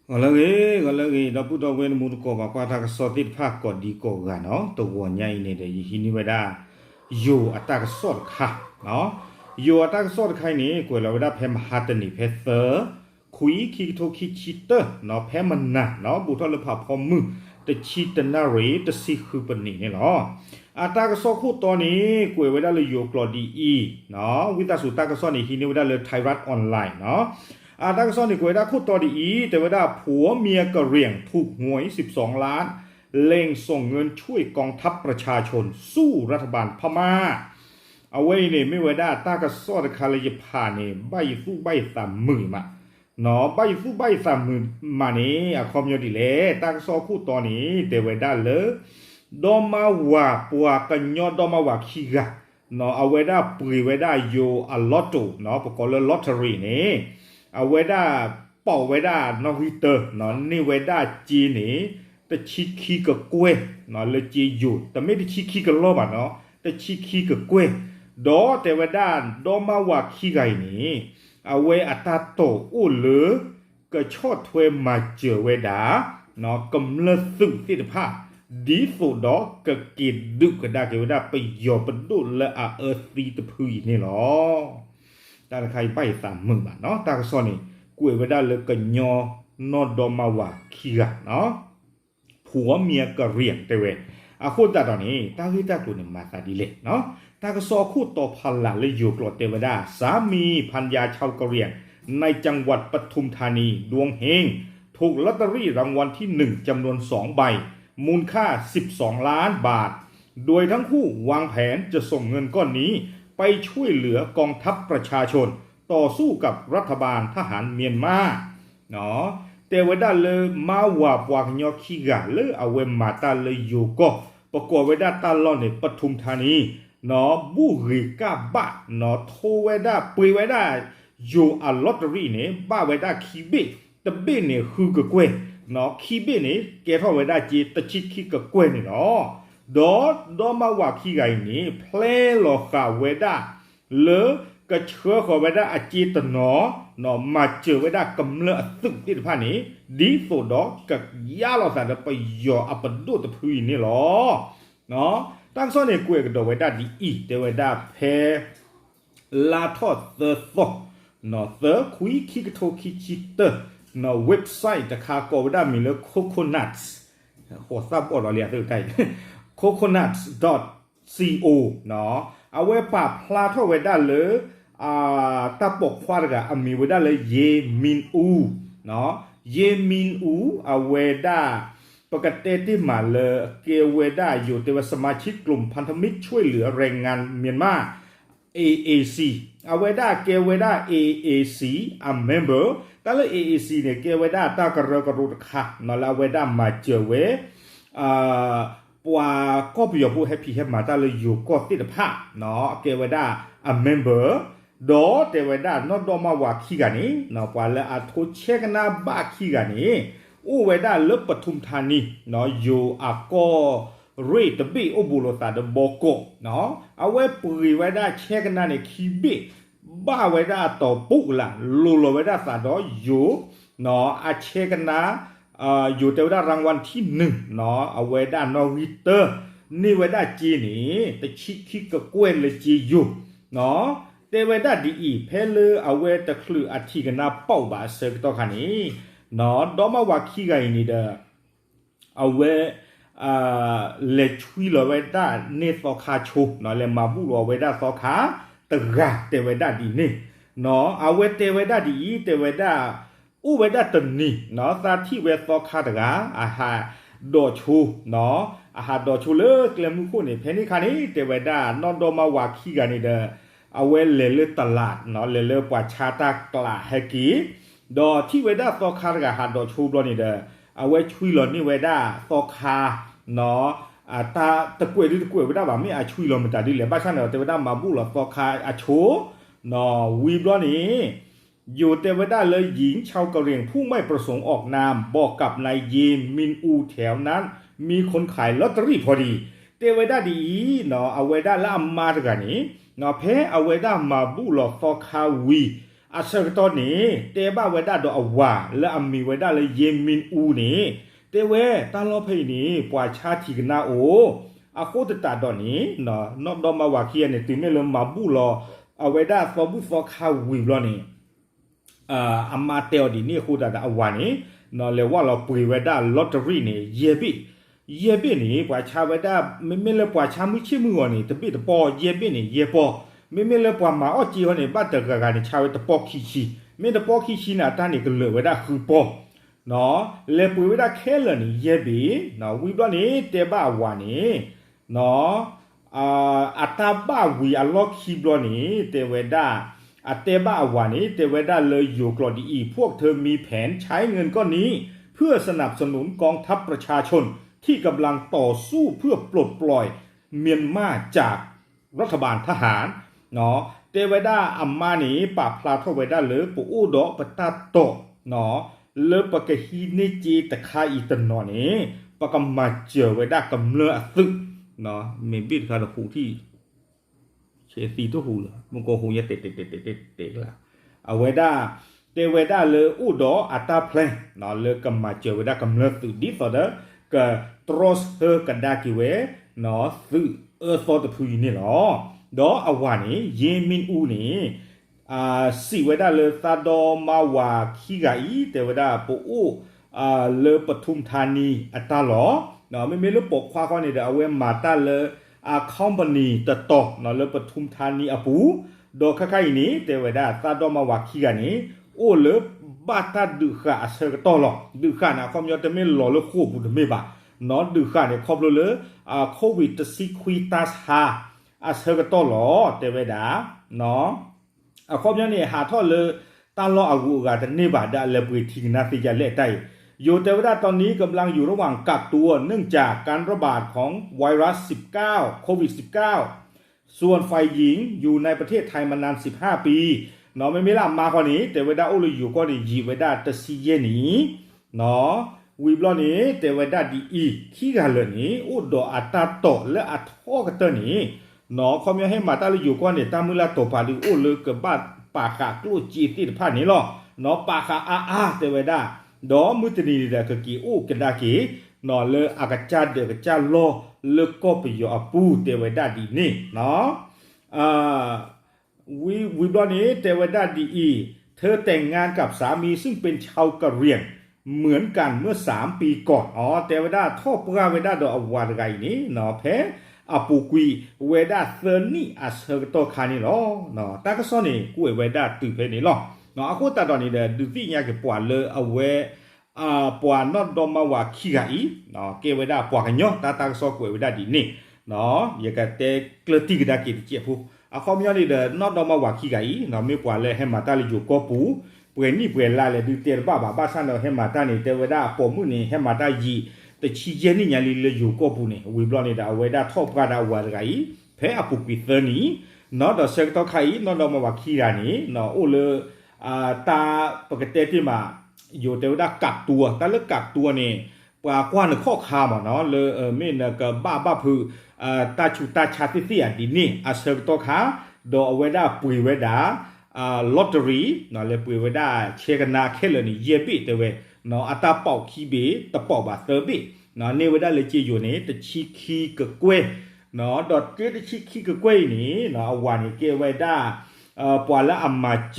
ก็เลยเราพูดเอาเว้นมุดก็บอกว่าถ้าก็สอดติดภาคก่อนดีกว่าเนาะตัวใหญ่เนี่ยเดี๋ยวทีนี้เวลาอยู่อัตราก็สอดค่ะเนาะอยู่อัตราก็สอดใครนี่กูเราเวลาเพมฮัตนี่เพเซอร์คุยคิกโทคิชิเตอร์เนาะเพมันนะเนาะบุตรเลยผ่าพอมือแต่ชิตนารีแต่สิคือปนี่เนี่ยเนาะอัตราก็สอดคู่ตัวนี้กูเวลาเลยอยู่กลอดีอีเนาะวิตาสุตาก็สอดนี่ทีนี้เวลาเลยไทยรัฐออนไลน์เนาะตั้งซ่อนในกวยได้คู่ต่อดีอีแต่ว่าผัวเมียกระเหรี่ยงถูกหวย12ล้านเล่งส่งเงินช่วยกองทัพประชาชนสู้รัฐบาลพม่าเอาไว้เนี่ยไม่ว่าได้ตากระซ่อนคาเลยผ่านเนี่ยใบสู้ใบ30,000มาเนาะใบสู้ใบ30,000มาเนี่ยคอมยอดีเลยตากระซ่อนคู่ต่อนี้แต่ว่าได้เลยดอมาว่าปัวกันยอดอมาว่าขี้กะเนาะเอาไว้ได้ปุยไว้ได้โยอัลลอตโตเนาะประกอบเลยลอตเตอรี่นี่เอาไว้ได้เป่าไว้ได้นอฮิเตอร์นอนนี่ไว้ได้จีนี่แต่ชิคีกับกล้วยนอนเลยจีอยู่แต่ไม่ได้ชิคีกับโลบอ่ะเนาะแต่ชิคีกับกล้วยดอแต่ไว้ได้ดอมาว่าขี้ไก่นี่เอาไว้อัตราโตอู้หรือก็ชอดถวยมาเจอไว้ด่าเนาะกำเนิดซึ่งสิทธิภาพดีสุดดอกก็กินดึกก็ได้เกี่ยวได้ไปหยอประดุและซีตะพือนี่หรอตาใครไป30,000 บาทเนาะตากซ้อนนี่กล้วยไว้ได้เลยก็ยอนอดอมาว่าขี้กะเนาะผัวเมียก็เรียงแต่เวคู่ตาตอนนี้ตาวิตาตัวนี่มาตาดีเลยเนาะตากซอคู่ต่อพันหลังเลยอยู่กลอดเทวดาสามีพันยาชาวกะเหรี่ยงในจังหวัดปทุมธานีดวงเฮงถูกลอตเตอรี่รางวัลที่1จำนวน2ใบมูลค่า12ล้านบาทโดยทั้งคู่วางแผนจะส่งเงินก้อนนี้ไปช่วยเหลือกองทัพประชาชนต่อสู้กับรัฐบาลทหารเมียนมาเนาะแต่ว่าได้เลยมาว่าปวกยอขี้กะเลยเอาไว้มาตาเลยอยู่ก็ประกอบไว้ได้ตาล่อในปทุมธานีเนาะบุรีกาบะเนาะโทไว้ได้ปุยไว้ได้อยู่อัลลอตเตอรี่เนี่ยบ้าไว้ได้คีเบตะเบเนี่ยคือกะกวยเนาะคีเบเนี่ยแกท่อไว้ได้จีตะชิคีกะกวยเนี่ยเนาะดอมาว่าขี้ไก่นี่เพลหลอกกาไว้ได้เลอกระเชื้อขอไว้ได้อาจีตเนาะมาเจอไว้ได้กำเนิดสึกที่ผ่านนี้ดีสุดดอกกับยาเราสารไปย่ออัปดูตะพื้นนี่หรอเนาะตั้งซ้อนในกล้วยกระโดดไว้ได้ดีอีเดไว้ได้เพลาทอดเซอร์ซเนาะเซอร์คุยคิกโทคิชิเตอร์เนาะเว็บไซต์จะคาโกไว้ได้มีเลยโคโคนัทโหทราบอดเราเรียกตัวใกล้ coconut.co เนาะเอาไว้ปะพลาทอดไว้ได้เลยตาปกควาดกะมีไว้ได้เลยเยมินอูเนาะเยมินอูเอาไว้ได้ปกติที่มาเลยเกเวด้าอยู่แต่ว่าสมาชิกกลุ่มพันธมิตรช่วยเหลือแรงงานเมียนมา AAC เอาไว้ได้เกเวด้า AAC a member แต่ละ AAC เนี่ยเกเวด้าตากระรุค่ะเนาะแล้วเวด้ามาเจอเวปัวก็ไปอยู่ผู้แฮปปี้แฮปมาตาเลยอยู่ก็ติดภาพเนาะเกเวด้า a memberดอเทวดานอดอมาว่าขี้กันนี่เนาะปาละอาโทเชกนาบาขี้กันนี่อู้เวดาเลปทุมธานีเนาะอยู่อะก็เรตบีอุบุโลตาเดโบโกเนาะเอาไว้ปุยเวดาเชกนาเนี่ยขี้บิบ้าเวดาต่อปุกละลูโลเวดาสาดออยู่เนาะอาเชกนาอยู่เทวดารางวัลที่1เนาะเอาเวดานอริเตอร์นี่เวดาจีนี่แต่ชิคิกะกวยเลยจีอยู่เนาะเทวดาดีอีเพลเอาเวตะคลืออาทิกนาเป้าบาเซกตอคันนี้เนาะดอมาว่าขี้ไก่นี่เด้อเอาเวเลชุยลเวดาเนสอคาโชเนาะเลมาบุลเวดาสอคาตะกะเทวดาดีนี่เนาะเอาเวเทวดาดีเทวดาอุเวดาตนี่เนาะสาธิเวสอคาตะกะอาหาดอชูเนาะอาหาดอชูเลเกลมุคุนี่เพนี่คันนี้เทวดานอดอมาว่าขี้ไก่นี่เด้อเอาไว้เลตลาดเนาะเลปว่าชาตากลาเฮกีดอที่เวดาซอคาร์กะหาดอชูบลนี่เด้อเอาไว้ช่วยหลอนนี่เวดาซอคาเนาะตาตะกวยหรือตะกวยเวดาบ่ไม่ช่วยหลอนมันจะดีเลยบ้านฉันเนาะแต่เวดามาบุหลอซอคาโชเนาะวีบลนี่อยู่แต่เวดาเลยหญิงชาวกะเหรี่ยงผู้ไม่ประสงค์ออกนามบอกกับนายเยมินอูแถวนั้นมีคนขายลอตเตอรี่พอดีเตเวดาดีเนาะเอาเวดาละมาตะกันนี่เนาะเพเอาเวดามาบุหลอซอคาวี อาเซกตอนนี้เตบ้าเวดาดอวาและอามีเวดาเลยเยมินอูนี่เตเวตาลอเพนี่ปวาชาติกนาโออาโคตตาดอนี้เนาะนอดอมาวาเคียเนี่ยติเมลมาบุลอเอาเวดาฟอบุฟอคาวิบลอนี่อามาเตอดีนี่คูดาอวานี่เนาะเลว่าเราปุยเวดาลอตเตอรี่นี่เยบินี่ปวาชาเวดาไม่เลปวาชามุชิมือนี่ตบิตปอเยบินี่เยปอไม่เลปวามาอจีฮนี่บัตเตกะกานี่ชาเวตปอคีไม่ตปอคีน่ะตานี่ก็เลเวดาคือปอเนาะเลปุยเวดาเคลนี่เยบิเนาะวิบลอนี่เตบ้าวานี่เนาะอัตาบ้าวีอล็อกคีบลอนี่เตเวดาอัตเตบ้าวานี่เตเวดาเลยอยู่กลอดีอีพวกเธอมีแผนใช้เงินก้อนนี้เพื่อสนับสนุนกองทัพประชาชนที่กำลังต่อสู้เพื่อปลดปล่อยเมียนมาจากรัฐบาลทหารเนาะเตเวดาอัมมานีปาพลาทเวดาเลยปูอูดอปตาโตเนาะเลปะกะฮีเนจีตะคาอีตนอนี่ปะกำมาเจอเวดากำเลอซึเนาะเมบิดคาหูที่เชซีตัวหูละมันก็หูยะเตละเอาเวดาเตเวดาเลอูดออัตาเพลนเนาะเลกำมาเจอเวดากำเลอซึดิฟอเดก็ตรอสเฮกันดากิเวเนาะซึซอตพูนี่เนาะดออวานี่เยมินอูนี่สิเวดาเลซาดอมาวาคิกาอีเตเวดาปูอูเลปทุมธานีอัตาหลอเนาะไม่เลปกควาข้อนี่เดเอาเวมาตาเลคอมพานีตะตอเนาะเลปทุมธานีอปูดอคาๆนี่เตเวดาซาดอมาวาคิกานี่โอเลบาตาดึกะเซกตอหลอดึกะนะความยอดจะไม่หล่อเลยคู่บุดไม่บาเนาะดึกะเนี่ยครอบเลยโควิดซิควิตัสฮาเซกตอหลอเตเวดาเนาะครอบยอดเนี่ยหาทอเลยตาลออากูกาแต่นี่บาดาเลปุยทิงนาติยาเล่ไตอยู่เตเวดาตอนนี้กำลังอยู่ระหว่างกักตัวเนื่องจากการระบาดของไวรัส19โควิด19ส่วนฝ่ายหญิงอยู่ในประเทศไทยมานาน15ปีเนาะไม่ล่ะมาคนนี้แต่เวดาโอเลยอยู่ก็นี่ยีเวดาตะซีเยนี่เนาะวีบลอนี่แต่เวดาดีอีขี้กันเลยนี่อุดออัตตาโตและอัทอกันเตนี่เนาะเขามีให้มาตาเลยอยู่ก็นี่ตามมือละโตปาดิโอเลยกับบ้านปากากลูจีติดผ้านี้หรอเนาะปากาอาแต่เวดาดอมุตนีเดกกีโอกันดากีเนาะเลยอากาจาเดกจาโลเลก็ไปอยู่อปูแต่เวดาดีนี่เนาะวิบลอนี้เตวดาดีอีเธอแต่งงานกับสามีซึ่งเป็นชาวกะเหรี่ยงเหมือนกันเมื่อ3ปีก่อนเตวดาทอปราเวดาดออวาไกนี้เนาะเพอปูกุยเวดาเซนี่อาเซกโตคานี่หรอเนาะตากซอนี่กูเวดาตึเพนี่หรอเนาะอะโคตาดอนี่เดดูสิญาเกปวาเลอเวปวนอดอมาวาคิกาอีเนาะเกเวดาปวกันยอตากซอกูเวดาดีนี่เนาะยกะเตกลติกดากิเจฟูข้อมยอนี่เดนอดอมาวาคิกาอีเนาะไม่ปวาเลให้มาตาลิอยู่ก็ปูเปนี่เปลาเลยดูเตบ้าซันเนาะให้มาตานี่เตเวดาปอมุนี่ให้มาตายีแต่ชีเจนี่ญาลิเลยอยู่ก็ปูนี่วิบลอนี่ดาเวดาทอปกาดาวาไกเพอปุกิเตนี่เนาะดอเซกตอไคนอดอมาวาคิกานี่เนาะโอเลตาปกติที่มาอยู่เตวดากักตัวตาเลิกกักตัวนี่ปากว่าในข้อคามเนาะเลยไม่เนกบ้าพือตาชูตาชาติเสียดีนี่อาเซกตอขาดอเวดาปุยเวดาลอตเตอรี่เนาะเลยปุยเวดาเชกันนาเคลนี่เยบิเตเวเนาะอัตาเป่าคีเบตะเป่าบาเซอร์บิเนาะเนเวดาเลยจีอยู่นี่ตะชีคีกะกวยเนาะดอดเกตชีคีกะกวยนี่เนาะวานี่เกเวดาปวาละอัมมาเจ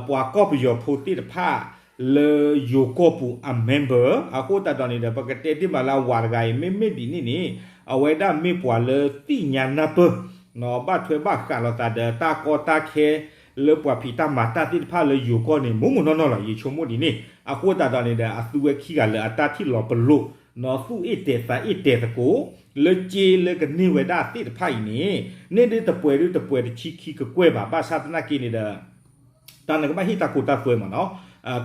ปวาก็ไปอยู่พูติดผ้าเลยูโกปูอัมเมมเบอร์อากูตาตอนนี้เดปกติที่มาลาวาร์ไกไม่ดีนี่เอาไว้ได้ไม่ปวาเลตีญาณเปเนาะบ้าถวยบ้าการเราตาเดตาโกตาเคเลปวาพิตามาตาติดผ้าเลยูโกนี่มุมุนนอละยีชมุดีนี่อากูตาตอนนี้เดอาสุเวคีกันเลอัตาที่หลอปลุเนาะสู้อีเตสาอีเตสกูเลจีเลกันนี่ไว้ได้ติดผ้าอีนี่เนี่ยได้ตะป่วยชิคีกกวยบ้าชาตนากินี่เดตอนนั้นก็มาฮิตากูตาสวยมาเนาะ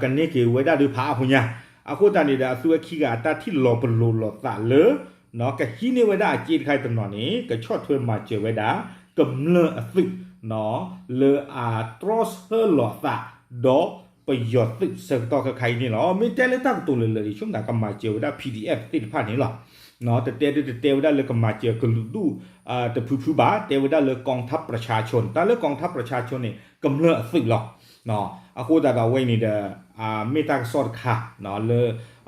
กันนี่คือเวดาดูพาหุ่นยาอากูตานี่เดาสวยขี้กาตาที่หลอปลุหลอตาเลเนาะก็ฮินี่เวดาจีนใครตำนอนนี้ก็ชอบถวยมาเจอเวดากำเลอสึเนาะเลตรอสเฮหลอตาดอประโยชน์ตึกเสกต่อกับใครนี่หรอไม่ได้เลยตั้งตัวเลยช่วงไหนก็มาเจอเวดา PDF ติดผ่านนี่หรอเนาะแต่เตวดาเลยก็มาเจอกันดูแต่ผู้บาเตวดาเลยกองทัพประชาชนแต่เรื่องกองทัพประชาชนนี่กำเลอสึหรอ เนาะအခုဒါတော့ဝိနေတယ်မေတာဆော့ခါเนาะလေ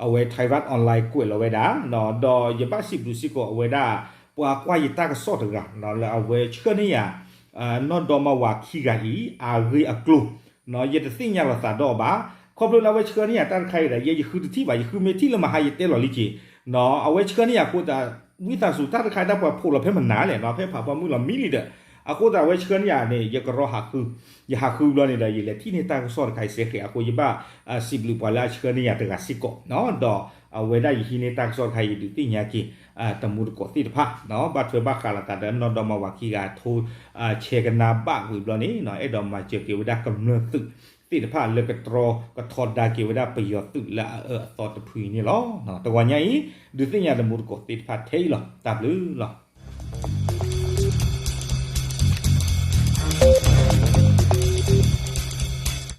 အဝဲไทยรัฐออนไลน์ကွယ်လောဝဲတာเนาะတော့ยบสิบดูสิก็อวဲတာပွာကွာยตากဆော့တကเนาะလေအဝဲချကနေရနော်တော့မဝါခိကီအာရီအကလုနော်ယတသိညာလာသာတော့ပါခေါပလိုလာဝဲချကနီယာတန်ခိုင်ရယေခုတိပါယခုမေတိလမဟာယတဲလော်လီချီနော်အဝဲချကနီယာကိုတာဝိသစုတတ်ခိုင်တော့ပို့လဖဲမနာလေနော်ဖဲဖာပမှုလမီလီဒအခုတာဝဲချကနီယာနေယကရောဟာခုယဟာခုလောနေတယ်ယလေတိနေတာဆော့ခိုင်စေခေအခုယဘစီဘလူပါလာချကနီယာတကစီကောနော်တော့အဝဲဒါယဟိနေတာဆော့ခိုင်ဒီတိညာကီတမှုကိုတိတဖာနော်ဘာထွေဘာခလာတာနော်တော့မဝါခိကထိုးเชกันนาบะกุบลนี่เนาะไอ้ดอมมาเจอเกวดากำเนิดตึกติดผ้าเลกตรอกทอดดาเกวดาประโยชน์ตึกละตอตะพุยนี่หรอเนาะตะวันใหญ่ดูสิญาตะมุดก็ติดผ้าเทยหรอตับลือหรอ